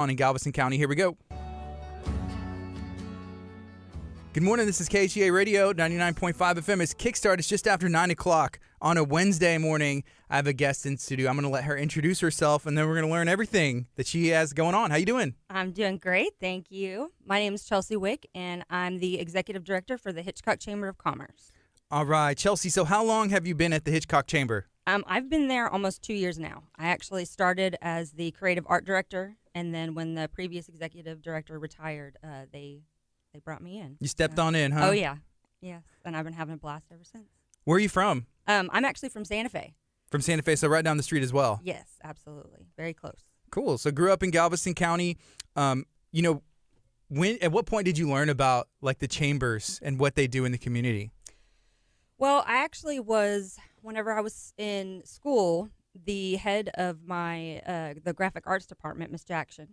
On in Galveston County. Here we go. Good morning. This is KHEA Radio, 99.5 FM. It's Kickstart. It's just after 9 o'clock on a Wednesday morning. I have a guest in studio. I'm going to let her introduce herself, and then we're going to learn everything that she has going on. How you doing? I'm doing great. Thank you. My name is Chelsea Wick, and I'm the Executive Director for the Hitchcock Chamber of Commerce. All right. Chelsea, so how long have you been at the Hitchcock Chamber? I've been there almost 2 years now. I actually started as the Creative Art Director, and then when the previous Executive Director retired, they brought me in. You stepped on in, huh? Oh, yeah. Yes, and I've been having a blast ever since. Where are you from? I'm actually from Santa Fe. From Santa Fe, so right down the street as well? Yes, absolutely. Very close. Cool. So grew up in Galveston County. At what point did you learn about like the chambers and what they do in the community? Well, I actually was, whenever I was in school, the head of my the graphic arts department, Miss Jackson,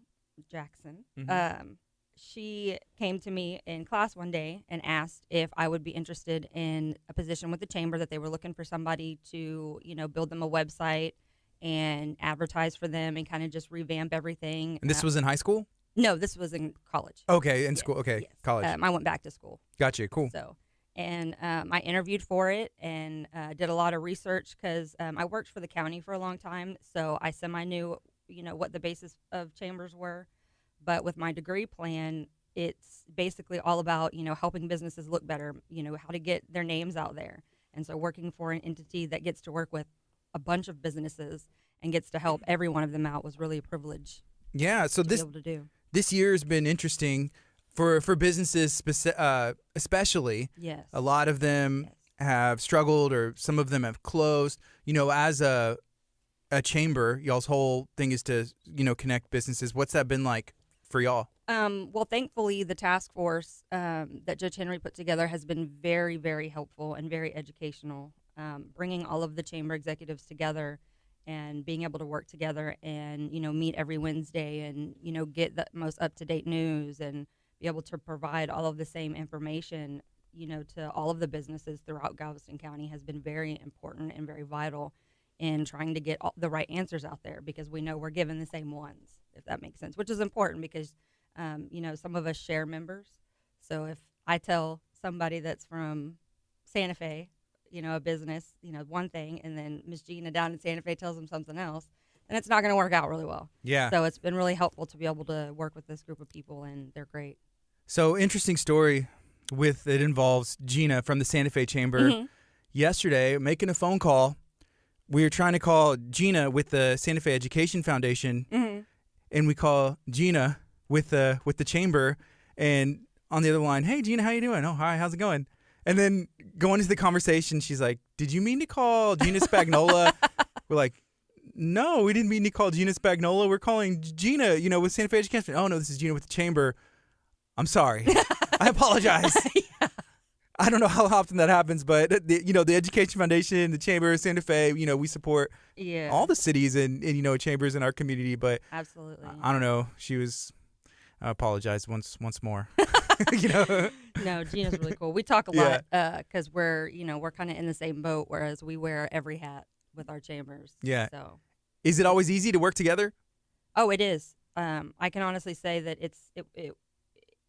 Mm-hmm. She came to me in class one day and asked if I would be interested in a position with the chamber, that they were looking for somebody to, build them a website and advertise for them and kind of just revamp everything. And this was in high school? No, this was in college. Okay, in school. Okay, yes. College. I went back to school. Gotcha, cool. I interviewed for it and did a lot of research because I worked for the county for a long time, so I semi-knew, what the basis of chambers were. But with my degree plan, it's basically all about, helping businesses look better, how to get their names out there. And so working for an entity that gets to work with a bunch of businesses and gets to help every one of them out was really a privilege. Yeah, so to be able to do. This year has been interesting for businesses especially. Yes. A lot of them have struggled, or some of them have closed. As a chamber, y'all's whole thing is to, connect businesses. What's that been like for y'all? Well, thankfully, the task force that Judge Henry put together has been very, very helpful and very educational, bringing all of the chamber executives together and being able to work together and, meet every Wednesday and, get the most up-to-date news and be able to provide all of the same information, to all of the businesses throughout Galveston County has been very important and very vital in trying to get the right answers out there, because we know we're given the same ones, if that makes sense, which is important because, some of us share members. So if I tell somebody that's from Santa Fe, a business, one thing, and then Miss Gina down in Santa Fe tells them something else, then it's not going to work out really well. Yeah. So it's been really helpful to be able to work with this group of people, and they're great. So interesting story it involves Gina from the Santa Fe Chamber. Mm-hmm. Yesterday, making a phone call. We were trying to call Gina with the Santa Fe Education Foundation, Mm-hmm. and we call Gina with the chamber, and on the other line, hey Gina, how you doing? Oh, hi, how's it going? And then going into the conversation, she's like, did you mean to call Gina Spagnola? We're like, no, we didn't mean to call Gina Spagnola. We're calling Gina, with Santa Fe Education. Oh no, this is Gina with the chamber. I'm sorry. I apologize. Yeah. I don't know how often that happens, but the Education Foundation, the Chamber of Santa Fe, we support all the cities and chambers in our community. But Absolutely. I don't know. I apologize once more. No, Gina's really cool. We talk a lot because we're kind of in the same boat, whereas we wear every hat with our chambers. Yeah. So, is it always easy to work together? Oh, it is. I can honestly say that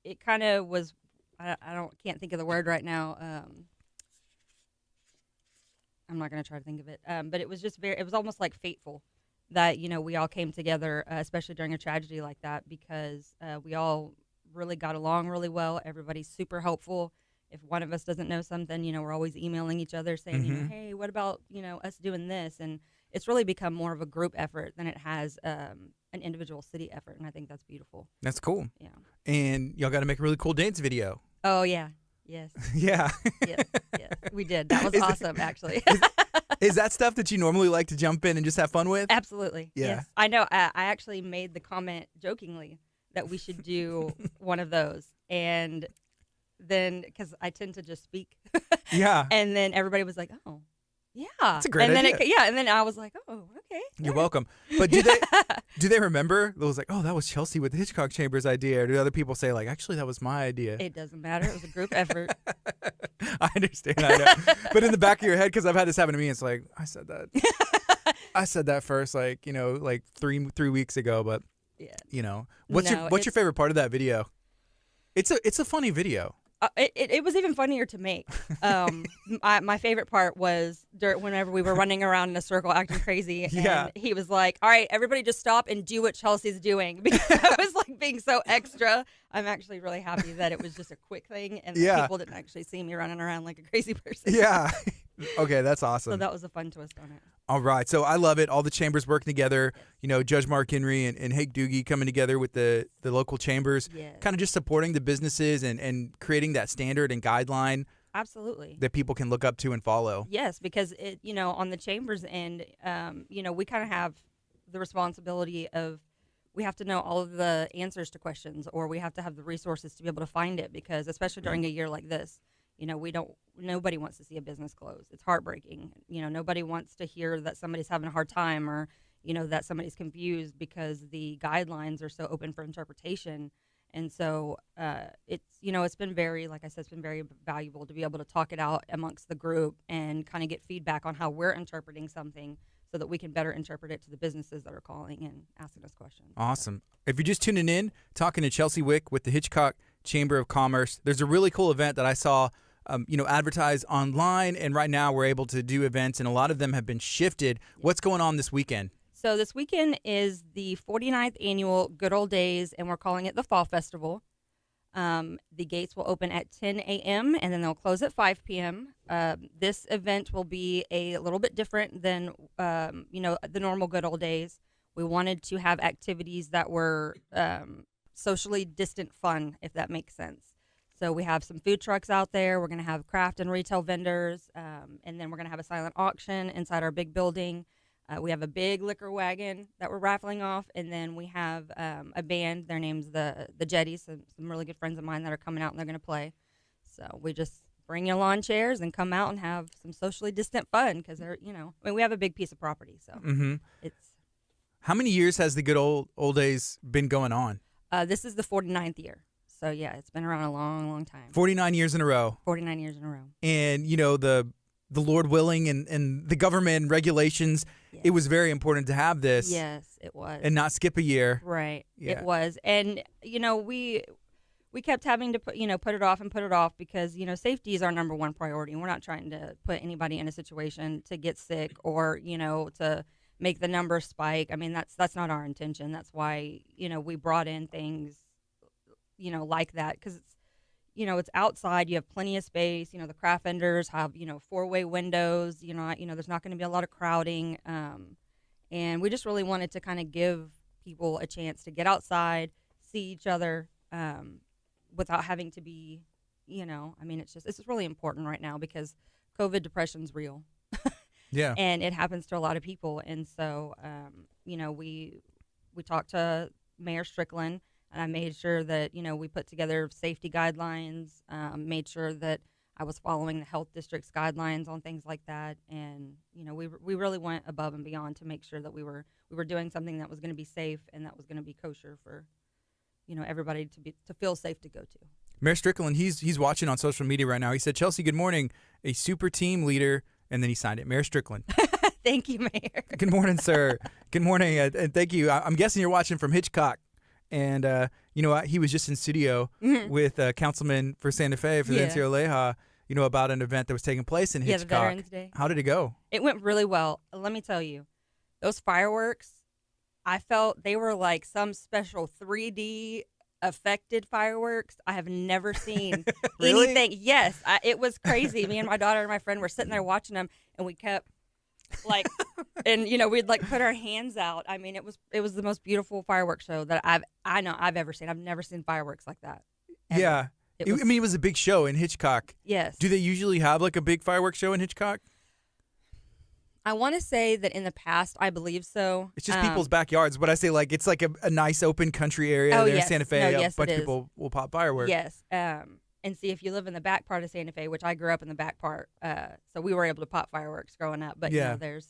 it kind of was. Can't think of the word right now. I'm not going to try to think of it. But it was just it was almost like fateful that, we all came together, especially during a tragedy like that, because we all really got along really well. Everybody's super helpful. If one of us doesn't know something, we're always emailing each other saying, Mm-hmm. hey, what about, us doing this? And it's really become more of a group effort than it has an individual city effort. And I think that's beautiful. That's cool. Yeah. And y'all got to make a really cool dance video. Oh, yeah. Yes. Yeah. Yes. We did. That was awesome, actually. Is that stuff that you normally like to jump in and just have fun with? Absolutely. Yeah. Yes. I know. I actually made the comment jokingly that we should do one of those. And then, because I tend to just speak. Yeah. And then everybody was like, oh, yeah. That's a great idea. idea. And then I was like, oh, okay. You're welcome. But do they remember? It was like, oh, that was Chelsea with the Hitchcock Chamber's idea. Or do other people say, like, actually, that was my idea? It doesn't matter. It was a group effort. I understand. I know. But in the back of your head, because I've had this happen to me, it's like, I said that. I said that first, like 3 weeks ago. But Yeah. You know, what's your favorite part of that video? It's a funny video. It was even funnier to make. My favorite part was whenever we were running around in a circle acting crazy, and he was like, "All right, everybody, just stop and do what Chelsea's doing," because I was like being so extra. I'm actually really happy that it was just a quick thing, and that people didn't actually see me running around like a crazy person. Yeah. Okay, that's awesome. So that was a fun twist on it. All right, so I love it. All the chambers working together. You know, Judge Mark Henry and Hake Doogie coming together with the local chambers, kind of just supporting the businesses and creating that standard and guideline. Absolutely. That people can look up to and follow. Yes, because on the chambers end, we kind of have the responsibility of we have to know all of the answers to questions, or we have to have the resources to be able to find it, because especially during a year like this, nobody wants to see a business close. It's heartbreaking. Nobody wants to hear that somebody's having a hard time, or, that somebody's confused, because the guidelines are so open for interpretation. And so it's been very, like I said, it's been very valuable to be able to talk it out amongst the group and kind of get feedback on how we're interpreting something, so that we can better interpret it to the businesses that are calling and asking us questions. Awesome. If you're just tuning in, talking to Chelsea Wick with the Hitchcock Chamber of Commerce, there's a really cool event that I saw advertised online, and right now we're able to do events, and a lot of them have been shifted. What's going on this weekend? So this weekend is the 49th annual Good Ole Days, and we're calling it the Fall Festival. The gates will open at 10 a.m. and then they'll close at 5 p.m. This event will be a little bit different than the normal Good Ole Days. We wanted to have activities that were socially distant fun, if that makes sense. So we have some food trucks out there. We're going to have craft and retail vendors, and then we're going to have a silent auction inside our big building. We have a big liquor wagon that we're raffling off, and then we have a band. Their name's the Jetties, some really good friends of mine that are coming out, and they're going to play. So we just bring your lawn chairs and come out and have some socially distant fun, because we have a big piece of property. So it's. How many years has the Good Ole Days been going on? This is the 49th year. So, yeah, it's been around a long, long time. 49 years in a row. 49 years in a row. And, the Lord willing and the government and regulations, it was very important to have this. Yes, it was. And not skip a year. Right. Yeah. It was. And, we kept having to put it off because, safety is our number one priority. And we're not trying to put anybody in a situation to get sick or, to make the numbers spike. I mean, that's not our intention. That's why, we brought in things like that, because it's outside. You have plenty of space. The craft vendors have, 4-way windows. There's not going to be a lot of crowding. And we just really wanted to kind of give people a chance to get outside, see each other, without having to be, it's just really important right now, because COVID depression's real. Yeah. And it happens to a lot of people. And so, we talked to Mayor Strickland, and I made sure that, we put together safety guidelines, made sure that I was following the health district's guidelines on things like that. And, we really went above and beyond to make sure that we were doing something that was going to be safe and that was going to be kosher for, everybody to feel safe to go to. Mayor Strickland, he's watching on social media right now. He said, "Chelsea, good morning, a super team leader," and then he signed it. Mayor Strickland. Thank you, Mayor. Good morning, sir. Good morning, and thank you. I'm guessing you're watching from Hitchcock. And, he was just in studio with Councilman for Santa Fe, Fidencio Leja, about an event that was taking place in Hitchcock. The Veterans Day. How did it go? It went really well. Let me tell you, those fireworks, I felt they were like some special 3D affected fireworks. I have never seen Really? anything. Yes, it was crazy. Me and my daughter and my friend were sitting there watching them, and we kept and we'd put our hands out. I mean, it was the most beautiful fireworks show that I've ever seen. I've never seen fireworks like that. Ever. Yeah. It was a big show in Hitchcock. Yes. Do they usually have a big fireworks show in Hitchcock? I want to say that in the past, I believe so. It's just people's backyards, but I say it's like a nice open country area there in Santa Fe. A bunch of people will pop fireworks. Yes. And see, if you live in the back part of Santa Fe, which I grew up in the back part, so we were able to pop fireworks growing up. But there's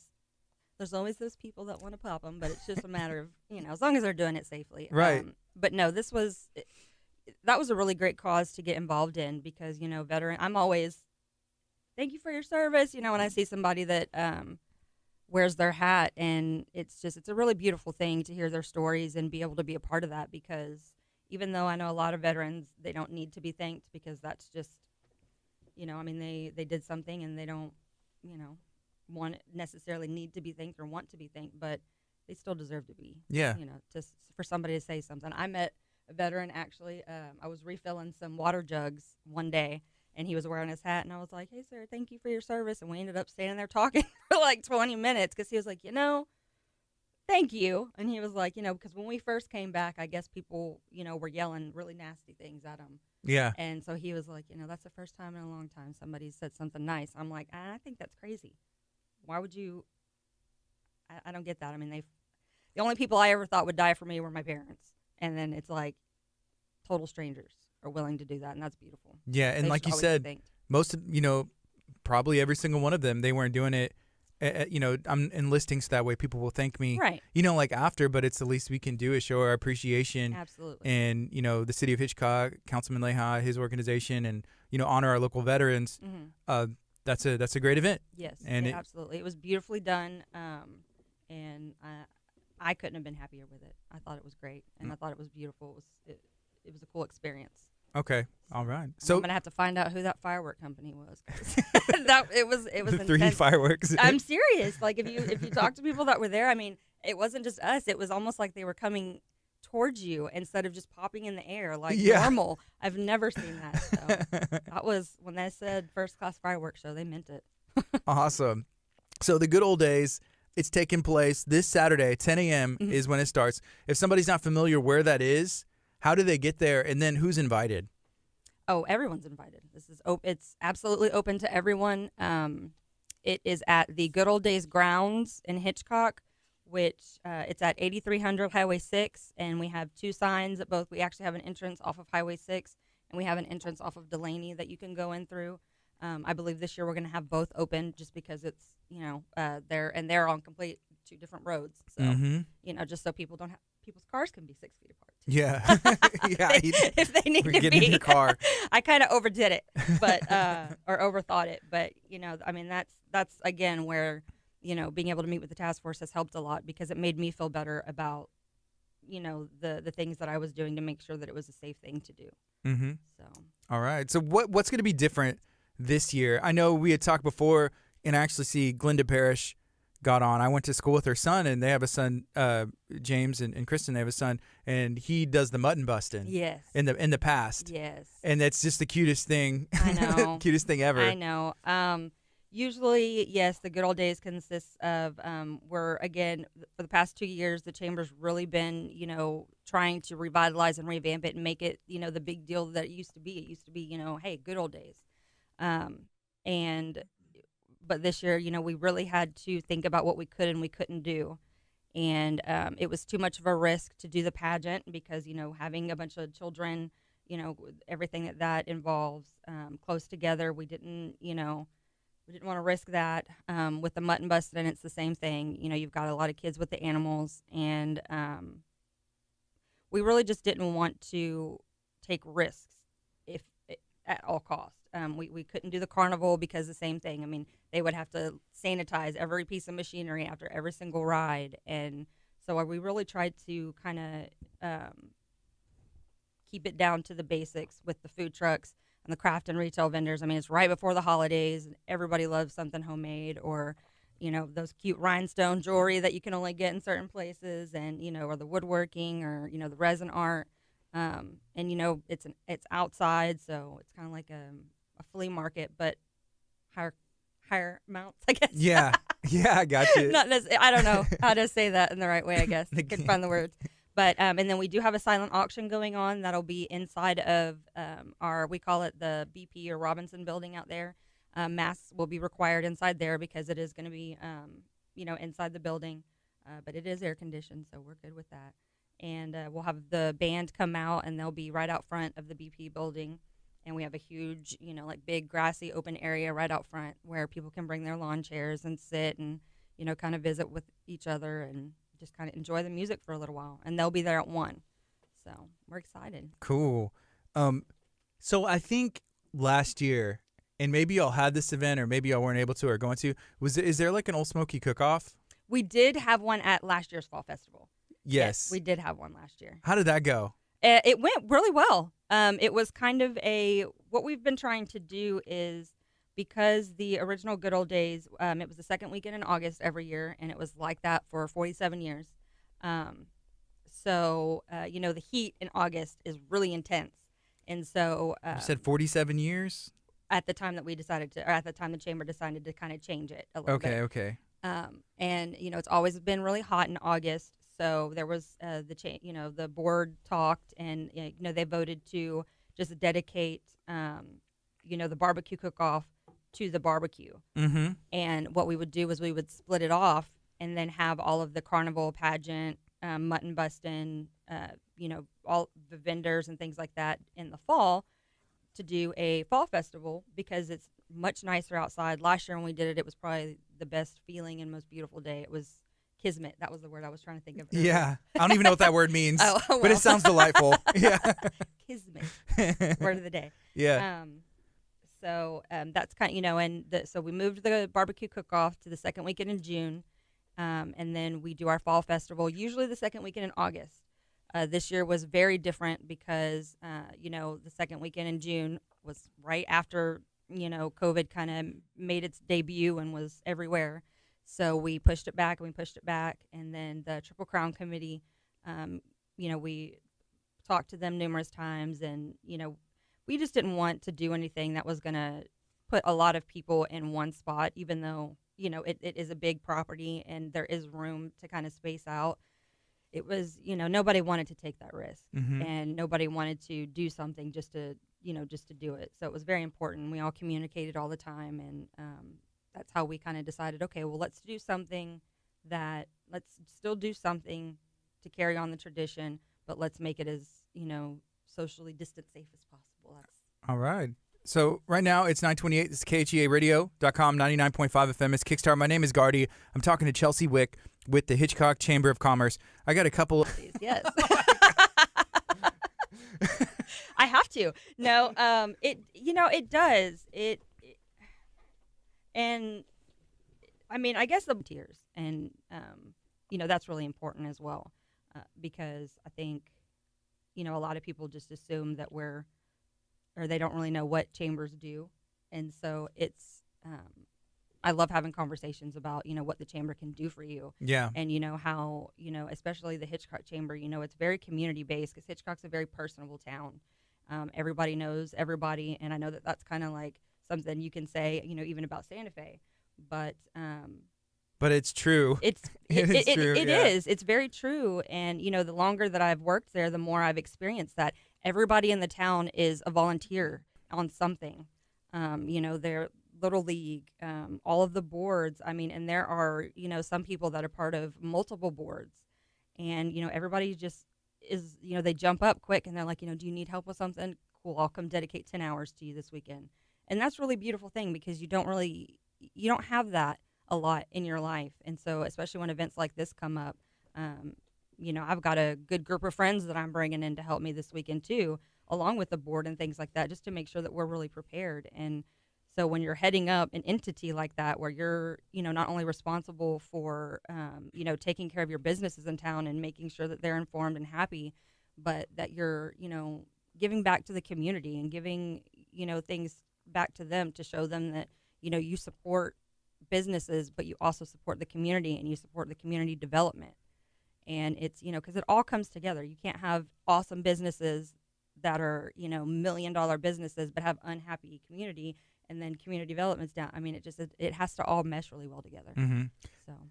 always those people that want to pop them, but it's just a matter of as long as they're doing it safely. Right. But no, that was a really great cause to get involved in, because veteran. I'm always thank you for your service. When I see somebody that wears their hat, and it's a really beautiful thing to hear their stories and be able to be a part of that, because even though I know a lot of veterans, they don't need to be thanked, because that's just, I mean, they did something and they don't, want necessarily need to be thanked or want to be thanked, but they still deserve to be. Yeah. Just for somebody to say something. I met a veteran, actually. I was refilling some water jugs one day, and he was wearing his hat, and I was like, "Hey, sir, thank you for your service." And we ended up standing there talking for like 20 minutes, because he was like, thank you. And he was like, because when we first came back, I guess people, were yelling really nasty things at him. Yeah. And so he was like, that's the first time in a long time somebody said something nice. I'm like, I think that's crazy. Why would you? I don't get that. I mean, the only people I ever thought would die for me were my parents. And then it's like total strangers are willing to do that, and that's beautiful. Yeah, and like you said, most of, probably every single one of them, they weren't doing it, I'm enlisting so that way people will thank me, right? Like after, but it's the least we can do is show our appreciation. Absolutely. And, the city of Hitchcock, Councilman Leha, his organization, and, honor our local veterans. Mm-hmm. That's a great event. Yes, and absolutely. It was beautifully done, and I couldn't have been happier with it. I thought it was great, and I thought it was beautiful. It was a cool experience. Okay, all right. So I'm gonna have to find out who that firework company was. It was the intense. 3D fireworks. I'm serious. Like if you talk to people that were there, I mean, it wasn't just us. It was almost like they were coming towards you instead of just popping in the air like normal. I've never seen that. So that was when they said first class fireworks show. They meant it. Awesome. So the Good Ole Days, it's taking place this Saturday, 10 a.m. is when it starts. If somebody's not familiar where that is, how do they get there, and then who's invited? Oh, everyone's invited. This is it's absolutely open to everyone. It is at the Good Ole Days grounds in Hitchcock, which it's at 8300 Highway 6, and we have two signs at both. We actually have an entrance off of Highway 6, and we have an entrance off of Delaney that you can go in through. I believe this year we're going to have both open just because it's, they're on complete two different roads. So, just so people's cars can be 6 feet apart. Yeah. if they need to get be. in your car. I kind of overdid it, but, or overthought it. But, I mean, that's again where, being able to meet with the task force has helped a lot, because it made me feel better about, the things that I was doing to make sure that it was a safe thing to do. Mm-hmm. So. All right. So what's going to be different this year? I know we had talked before, and I actually see Glenda Parrish got on. I went to school with her son, and they have a son, James and Kristen. They have a son, and he does the mutton busting. Yes. In the past. Yes. And it's just the cutest thing. I know. Cutest thing ever. I know. Usually, yes, the Good Ole Days consists of for the past 2 years, the Chamber's really been, trying to revitalize and revamp it and make it, the big deal that it used to be. It used to be, hey, Good Ole Days. But this year, we really had to think about what we could and we couldn't do. And it was too much of a risk to do the pageant because, having a bunch of children, everything that involves close together, we didn't want to risk that. With the mutton busting, it's the same thing. You've got a lot of kids with the animals, and we really just didn't want to take risks at all costs. We couldn't do the carnival because the same thing. I mean, they would have to sanitize every piece of machinery after every single ride. And so we really tried to kind of keep it down to the basics with the food trucks and the craft and retail vendors. I mean, it's right before the holidays, and everybody loves something homemade, or, those cute rhinestone jewelry that you can only get in certain places, and, or the woodworking, or, the resin art. And, it's outside, so it's kind of like a flea market, but higher amounts, I guess. Yeah, I got you. I don't know how to say that in the right way, I guess. I couldn't find the words. But and then we do have a silent auction going on that'll be inside of we call it the BP or Robinson building out there. Masks will be required inside there because it is going to be inside the building, but it is air conditioned, so we're good with that. And we'll have the band come out, and they'll be right out front of the BP building. And we have a huge, big grassy open area right out front where people can bring their lawn chairs and sit and, kind of visit with each other and just kind of enjoy the music for a little while. And they'll be there at 1. So we're excited. Cool. So I think last year and maybe y'all had this event or maybe y'all weren't able to or going to, is there like an Old Smoky cook-off? We did have one at last year's fall festival. Yes. We did have one last year. How did that go? It went really well. It was kind of what we've been trying to do is, because the original Good Ole Days, it was the second weekend in August every year, and it was like that for 47 years. So, the heat in August is really intense. And so... you said 47 years? At the time that we decided to, or at the time the chamber decided to kind of change it a little bit. Okay. And, it's always been really hot in August. So there was the board talked, and, they voted to just dedicate, the barbecue cook-off to the barbecue. Mm-hmm. And what we would do is we would split it off and then have all of the carnival pageant, mutton busting, all the vendors and things like that in the fall to do a fall festival, because it's much nicer outside. Last year when we did it, it was probably the best feeling and most beautiful day. It was kismet. That was the word I was trying to think of earlier. Yeah. I don't even know what that word means, well. but it sounds delightful. Yeah. Kismet. Word of the day. Yeah. So that's kind of, so we moved the barbecue cook-off to the second weekend in June. And then we do our fall festival, usually the second weekend in August. This year was very different because, the second weekend in June was right after, COVID kind of made its debut and was everywhere. So we pushed it back. And then the Triple Crown Committee, we talked to them numerous times, and, we just didn't want to do anything that was going to put a lot of people in one spot, even though, it is a big property and there is room to kind of space out. It was, nobody wanted to take that risk, mm-hmm. and nobody wanted to do something just to do it. So it was very important. We all communicated all the time, and that's how we kind of decided, okay, well, let's still do something to carry on the tradition, but let's make it as, socially distance safe as possible. All right. So right now it's 9:28. This is KHEA Radio.com, 99.5 FM. It's Kickstart. My name is Gardy. I'm talking to Chelsea Wick with the Hitchcock Chamber of Commerce. I got a couple of... Yes. I have to. No, it does. And I mean, I guess the volunteers, and, that's really important as well, because I think, a lot of people just assume that they don't really know what chambers do. And so it's, I love having conversations about, what the chamber can do for you. Yeah. And, how, especially the Hitchcock Chamber, it's very community based, because Hitchcock's a very personable town. Everybody knows everybody. And I know that that's kind of like something you can say, even about Santa Fe, but it's true. It is. It's very true. And, the longer that I've worked there, the more I've experienced that. Everybody in the town is a volunteer on something. Their Little League, all of the boards. I mean, and there are, some people that are part of multiple boards. And, everybody just is, they jump up quick and they're like, do you need help with something? Cool, I'll come dedicate 10 hours to you this weekend. And that's a really beautiful thing, because you don't have that a lot in your life. And so, especially when events like this come up, I've got a good group of friends that I'm bringing in to help me this weekend too, along with the board and things like that, just to make sure that we're really prepared. And so when you're heading up an entity like that, where you're, not only responsible for, taking care of your businesses in town and making sure that they're informed and happy, but that you're, giving back to the community and giving, things back to them to show them that, you support businesses, but you also support the community and you support the community development. And it's, because it all comes together. You can't have awesome businesses that are, $1 million businesses, but have unhappy community, and then community development's down. I mean, it has to all mesh really well together. Mm-hmm.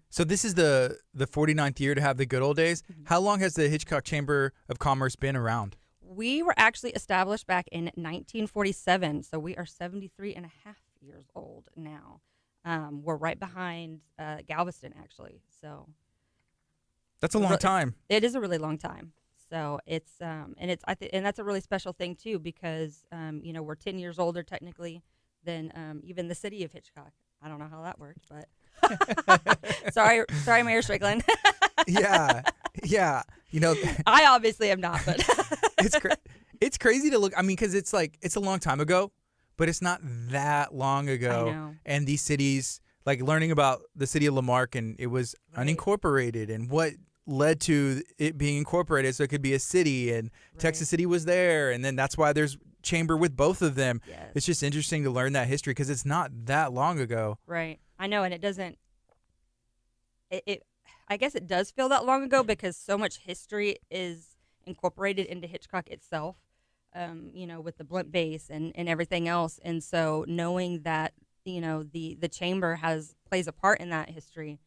So this is the 49th year to have the Good Ole Days. Mm-hmm. How long has the Hitchcock Chamber of Commerce been around? We were actually established back in 1947, so we are 73 and a half years old now. We're right behind Galveston, actually. So that's a long time. It is a really long time. So it's and that's a really special thing too, because we're 10 years older technically than even the city of Hitchcock. I don't know how that worked, but sorry, Mayor Strickland. Yeah. I obviously am not, but it's crazy to look. I mean, because it's a long time ago, but it's not that long ago. I know. And these cities, like learning about the city of Lamarck, and it was unincorporated, and what led to it being incorporated so it could be a city, and Texas City was there, and then that's why there's chamber with both of them. Yes. It's just interesting to learn that history because it's not that long ago. Right. I know, and it doesn't. I guess it does feel that long ago because so much history is incorporated into Hitchcock itself. With the blunt bass and everything else, and so knowing that the chamber plays a part in that history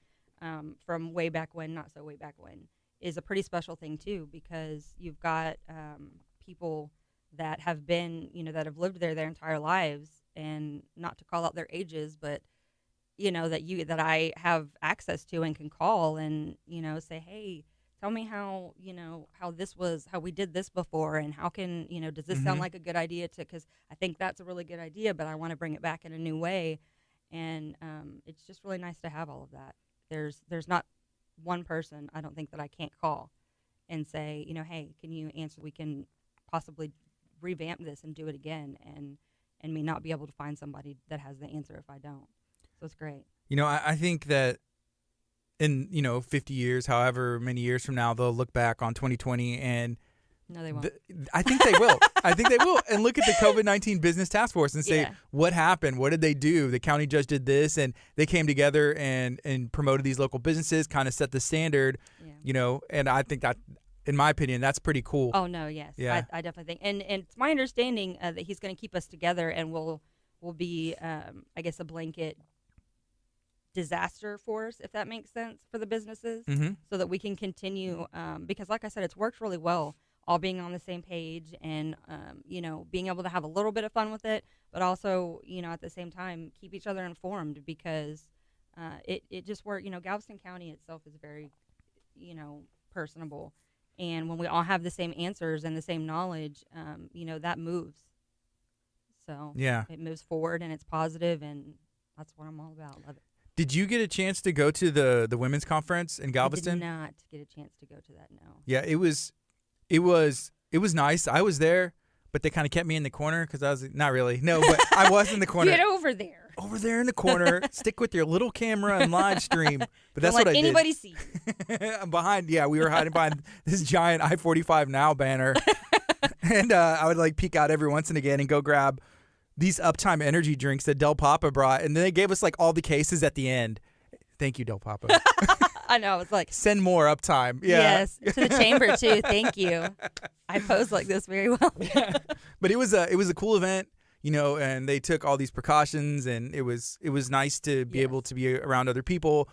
from way back when, not so way back when, is a pretty special thing too, because you've got people that have been that have lived there their entire lives, and not to call out their ages, but that I have access to and can call and say, hey, tell me how how we did this before, and how can does this sound like a good idea because I think that's a really good idea, but I want to bring it back in a new way. And it's just really nice to have all of that. There's not one person I don't think that I can't call and say, hey, can you answer? We can possibly revamp this and do it again, and me not be able to find somebody that has the answer if I don't. So it's great. I think that in 50 years, however many years from now, they'll look back on 2020 and no, they won't. I think they will. I think they will, and look at the COVID-19 Business Task Force and say, what happened? What did they do? The county judge did this, and they came together and promoted these local businesses, kind of set the standard. And I think that, in my opinion, that's pretty cool. Oh no, yes, yeah. I definitely think, and it's my understanding that he's going to keep us together, and we'll be, I guess, a blanket disaster force, if that makes sense, for the businesses, so that we can continue, because like I said, it's worked really well, all being on the same page, and being able to have a little bit of fun with it, but also at the same time keep each other informed, because it just worked. Galveston County itself is very personable, and when we all have the same answers and the same knowledge, that moves. So it moves forward, and it's positive, and that's what I'm all about. Love it. Did you get a chance to go to the women's conference in Galveston? I did not get a chance to go to that, no. Yeah, it was nice. I was there, but they kind of kept me in the corner because I was not really. No, but I was in the corner. Get over there. Over there in the corner. Stick with your little camera and live stream. But that's Don't what I let did. anybody see you. I'm behind. Yeah, we were hiding behind this giant I-45 Now banner, and I would peek out every once and again and go grab these Uptime energy drinks that Del Papa brought, and then they gave us all the cases at the end. Thank you, Del Papa. I know. It's send more Uptime. Yeah. Yes, to the chamber too. Thank you. I pose like this very well. Yeah. But it was a cool event, and they took all these precautions, and it was nice to be able to be around other people,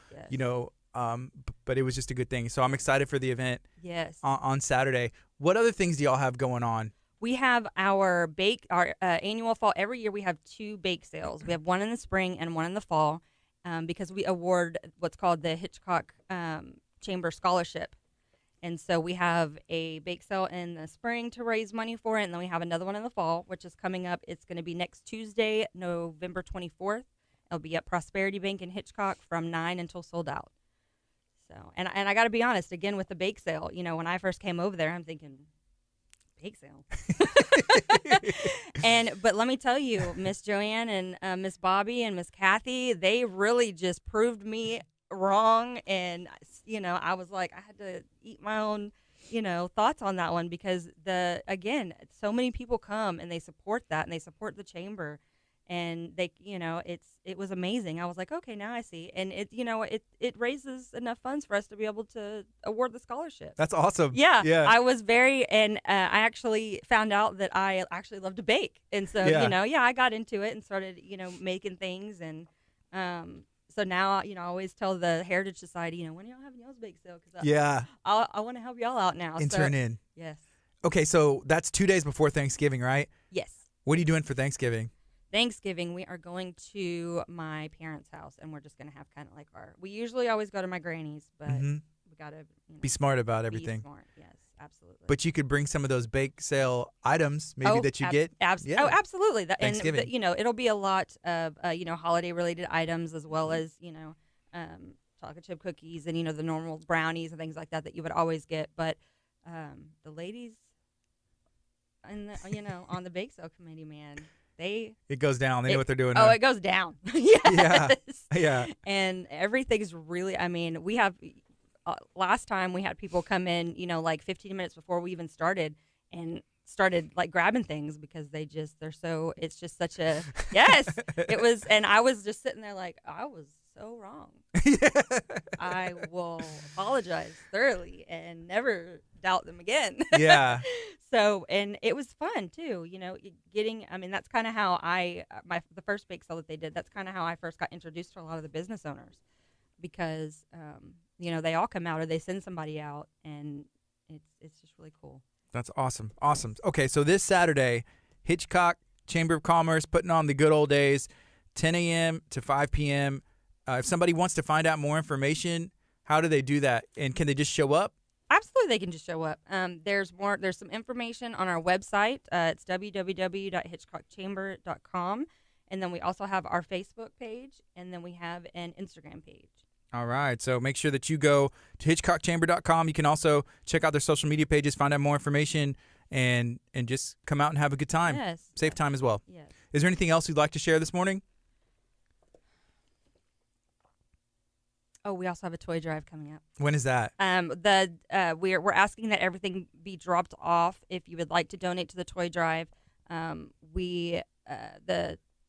but it was just a good thing. So I'm excited for the event. Yes. On Saturday. What other things do y'all have going on? We have our annual fall. Every year we have 2 bake sales. We have one in the spring and one in the fall, because we award what's called the Hitchcock Chamber Scholarship. And so we have a bake sale in the spring to raise money for it, and then we have another one in the fall, which is coming up. It's going to be next Tuesday, November 24th. It'll be at Prosperity Bank in Hitchcock from 9 until sold out. So, and I got to be honest, again, with the bake sale, when I first came over there, I'm thinking, bake sale. But let me tell you, Miss Joanne and Miss Bobby and Miss Kathy, they really just proved me wrong. And I was like, I had to eat my own thoughts on that one, because so many people come and they support that, and they support the chamber, and they it was amazing. I was like, okay, now I see. And it raises enough funds for us to be able to award the scholarship. That's awesome. Yeah. I was I actually found out that I actually love to bake, and so I got into it and started making things, and so now I always tell the Heritage Society, when y'all having y'all's bake sale, because I want to help y'all out now. Intern in. Yes. Okay, so that's 2 days before Thanksgiving, right? Yes. What are you doing for Thanksgiving? Thanksgiving, we are going to my parents' house, and we're just going to have kind of we usually always go to my granny's, but we got to be smart about everything. Be smart, yes, absolutely. But you could bring some of those bake sale items maybe that you get. Oh, absolutely. Thanksgiving. And it'll be a lot of holiday-related items, as well as chocolate chip cookies and the normal brownies and things like that you would always get. But the ladies, and on the bake sale committee, man. It goes down. They know what they're doing. Oh, it goes down. Yes. Yeah. And everything's really, I mean, we have, last time we had people come in, like 15 minutes before we even started and started like grabbing things because it's just such a, yes, it was. And I was just sitting there like, I was so wrong. I will apologize thoroughly and never doubt them again. Yeah. So, and it was fun too, that's kind of how the first bake sale that they did, that's kind of how I first got introduced to a lot of the business owners because, they all come out or they send somebody out and it's just really cool. That's awesome. Awesome. Okay. So this Saturday, Hitchcock Chamber of Commerce putting on the Good Ole Days, 10 a.m. to 5 p.m. If somebody wants to find out more information, how do they do that? And can they just show up? Absolutely, they can just show up. There's some information on our website. It's www.hitchcockchamber.com. And then we also have our Facebook page, and then we have an Instagram page. All right. So make sure that you go to hitchcockchamber.com. You can also check out their social media pages, find out more information, and just come out and have a good time. Yes. Safe time as well. Yes. Is there anything else you'd like to share this morning? Oh, we also have a toy drive coming up. When is that? We're asking that everything be dropped off if you would like to donate to the toy drive.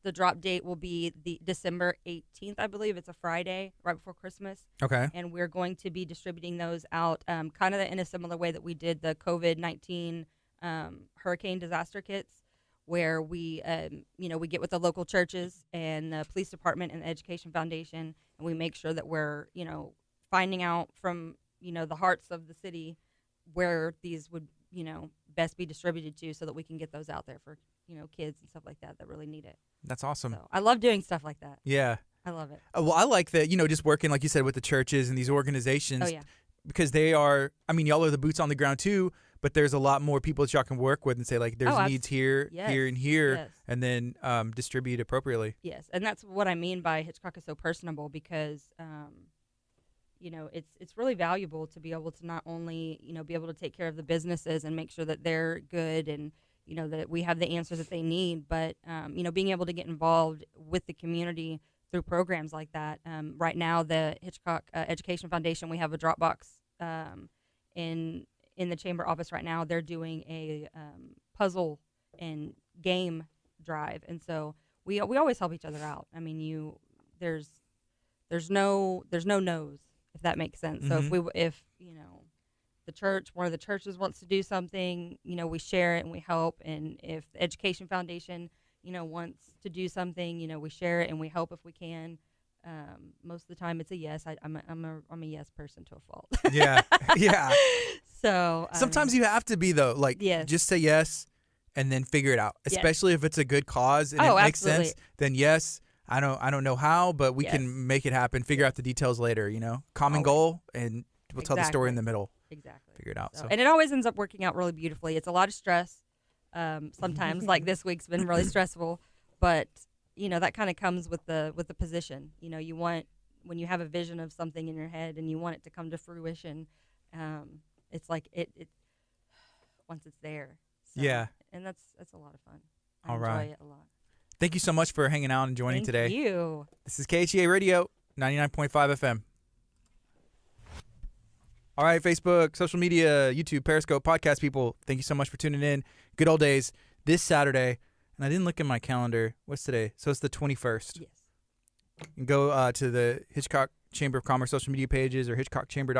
The drop date will be the December 18th, I believe. It's a Friday, right before Christmas. Okay. And we're going to be distributing those out kind of in a similar way that we did the COVID-19 hurricane disaster kits, where we get with the local churches and the police department and the Education Foundation, and we make sure that we're, finding out from, the hearts of the city where these would, best be distributed to so that we can get those out there for, kids and stuff like that really need it. That's awesome. So I love doing stuff like that. Yeah. I love it. Well, I like that, just working, like you said, with the churches and these organizations. Oh, yeah. Because they are, y'all are the boots on the ground too, but there's a lot more people that y'all can work with and say, like, there's needs here, yes. here, and here, yes. and then distribute appropriately. Yes, and that's what I mean by Hitchcock is so personable because, it's really valuable to be able to not only, be able to take care of the businesses and make sure that they're good and, that we have the answers that they need, but, being able to get involved with the community through programs like that. Right now, the Hitchcock Education Foundation, we have a Dropbox in the chamber office right now. They're doing a puzzle and game drive, and so we always help each other out. I mean, there's no no's, if that makes sense. Mm-hmm. So if one of the churches wants to do something, we share it and we help. And if the Education Foundation, wants to do something, we share it and we help if we can. Most of the time it's a yes. I'm a yes person to a fault. Yeah. Yeah. So sometimes you have to be though, like yes. just say yes and then figure it out. Especially if it's a good cause and it makes absolutely. sense, then yes. I don't know how, but we Yes. can make it happen, figure out the details later, Common Always. goal, and we'll tell the story in Exactly. the middle. Exactly. Figure it out. So. And it always ends up working out really beautifully. It's a lot of stress. Sometimes like this week's been really stressful, but that kind of comes with the position. You want, when you have a vision of something in your head and you want it to come to fruition, it's like it once it's there. So, Yeah. And that's a lot of fun. All I right. enjoy it a lot. Thank you so much for hanging out and joining today. Thank you. This is KHEA Radio, 99.5 FM. All right, Facebook, social media, YouTube, Periscope, podcast people, thank you so much for tuning in. Good Ole Days this Saturday. And I didn't look at my calendar. What's today? So it's the 21st. Yes. And go to the Hitchcock Chamber of Commerce social media pages or hitchcockchamber.com.